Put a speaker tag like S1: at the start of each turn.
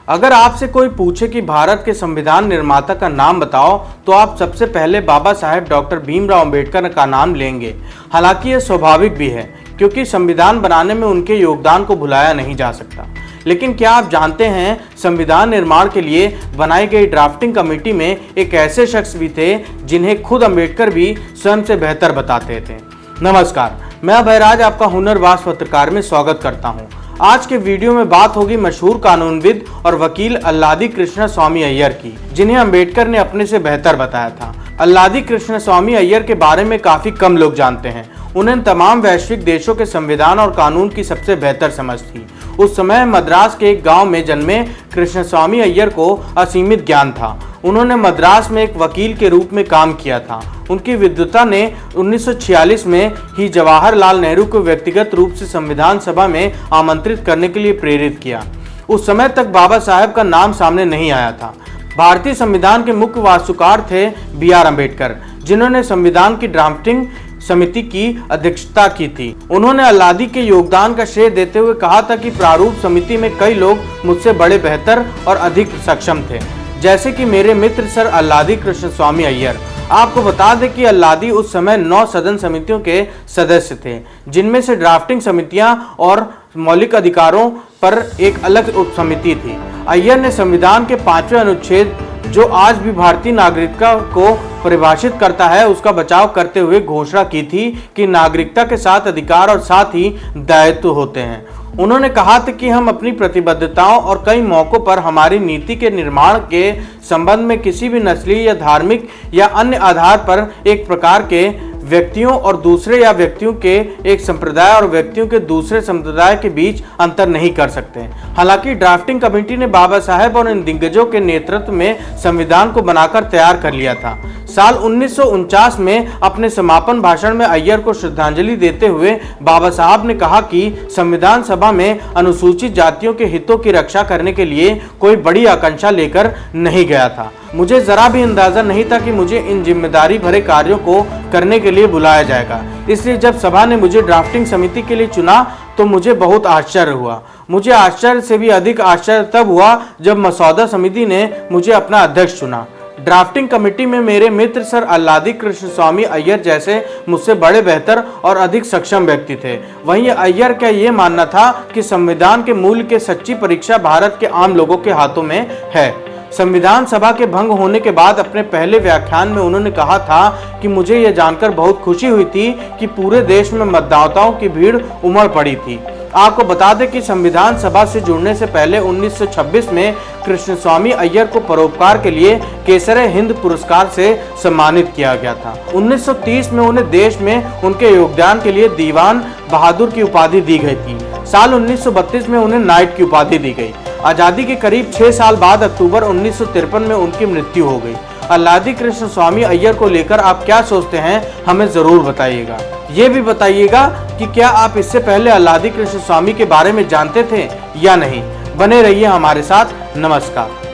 S1: अगर आपसे कोई पूछे कि भारत के संविधान निर्माता का नाम बताओ तो आप सबसे पहले बाबा साहेब डॉक्टर भीमराव अंबेडकर का नाम लेंगे। हालांकि यह स्वाभाविक भी है क्योंकि संविधान बनाने में उनके योगदान को भुलाया नहीं जा सकता। लेकिन क्या आप जानते हैं संविधान निर्माण के लिए बनाई गई ड्राफ्टिंग कमेटी में एक ऐसे शख्स भी थे जिन्हें खुद अंबेडकर भी स्वयं से बेहतर बताते थे। नमस्कार, मैं अभयराज आपका हुनरबाज पत्रकार में स्वागत करता हूं। आज के वीडियो में बात होगी मशहूर कानूनविद और वकील अल्लादी कृष्ण स्वामी अय्यर की, जिन्हें अंबेडकर ने अपने से बेहतर बताया था। अल्लादी कृष्ण स्वामी अय्यर के बारे में काफी कम लोग जानते हैं। उन्हें तमाम वैश्विक देशों के संविधान और कानून की सबसे बेहतर समझ थी। उस समय मद्रास के एक गांव में जन्मे कृष्ण स्वामी अय्यर को असीमित ज्ञान था। उन्होंने मद्रास में एक वकील के रूप में काम किया था। उनकी विद्वता ने 1946 में ही जवाहरलाल नेहरू को व्यक्तिगत रूप से संविधान सभा में आमंत्रित करने के लिए प्रेरित किया। उस समय तक बाबा साहेब का नाम सामने नहीं आया था। भारतीय संविधान के मुख्य वास्तुकार थे BR अम्बेडकर, जिन्होंने संविधान की ड्राफ्टिंग समिति की अध्यक्षता की थी। उन्होंने अल्लादी के योगदान का श्रेय देते हुए कहा था कि प्रारूप समिति में कई लोग मुझसे बड़े बेहतर और अधिक सक्षम थे, जैसे कि मेरे मित्र सर अल्लादी कृष्ण स्वामी अय्यर। आपको बता दें कि अल्लादी उस समय 9 सदन समितियों के सदस्य थे, जिनमें से ड्राफ्टिंग समितियां और मौलिक अधिकारों पर एक अलग उप समिति थी। अय्यर ने संविधान के 5वें अनुच्छेद, जो आज भी भारतीय नागरिकता को परिभाषित करता है, उसका बचाव करते हुए घोषणा की थी कि नागरिकता के साथ अधिकार और साथ ही दायित्व होते हैं। उन्होंने कहा था कि हम अपनी प्रतिबद्धताओं और कई मौकों पर हमारी नीति के निर्माण के संबंध में किसी भी नस्लीय या धार्मिक या अन्य आधार पर एक प्रकार के व्यक्तियों और दूसरे या व्यक्तियों के एक संप्रदाय और व्यक्तियों के दूसरे संप्रदाय के बीच अंतर नहीं कर सकते। हालांकि ड्राफ्टिंग कमेटी ने बाबा साहेब और इन दिग्गजों के नेतृत्व में संविधान को बनाकर तैयार कर लिया था। साल 1949 में अपने समापन भाषण में अय्यर को श्रद्धांजलि देते हुए बाबा साहब ने कहा कि संविधान सभा में अनुसूचित जातियों के हितों की रक्षा करने के लिए कोई बड़ी आकांक्षा लेकर नहीं गया था। मुझे जरा भी अंदाजा नहीं था कि मुझे इन जिम्मेदारी भरे कार्यों को करने के लिए बुलाया जाएगा। इसलिए जब सभा ने मुझे ड्राफ्टिंग समिति के लिए चुना तो मुझे बहुत आश्चर्य हुआ। मुझे आश्चर्य से भी अधिक आश्चर्य तब हुआ जब मसौदा समिति ने मुझे अपना अध्यक्ष चुना। ड्राफ्टिंग कमेटी में मेरे मित्र सर अल्लादी कृष्ण स्वामी अय्यर जैसे मुझसे बड़े बेहतर और अधिक सक्षम व्यक्ति थे। वहीं अय्यर का ये मानना था कि संविधान के मूल्य की सच्ची परीक्षा भारत के आम लोगों के हाथों में है। संविधान सभा के भंग होने के बाद अपने पहले व्याख्यान में उन्होंने कहा था कि मुझे यह जानकर बहुत खुशी हुई थी कि पूरे देश में मतदाताओं की भीड़ उमड़ पड़ी थी। आपको बता दें कि संविधान सभा से जुड़ने से पहले 1926 में कृष्ण स्वामी अय्यर को परोपकार के लिए केसर-ए-हिंद पुरस्कार से सम्मानित किया गया था। 1930 में उन्हें देश में उनके योगदान के लिए दीवान बहादुर की उपाधि दी गई थी। साल 1932 में उन्हें नाइट की उपाधि दी गई। आजादी के करीब 6 साल बाद अक्टूबर 1953 में उनकी मृत्यु हो गई। अल्लादी कृष्ण स्वामी अय्यर को लेकर आप क्या सोचते हैं, हमें जरूर बताइएगा। ये भी बताइएगा कि क्या आप इससे पहले अल्लादी कृष्ण स्वामी के बारे में जानते थे या नहीं। बने रहिए हमारे साथ। नमस्कार।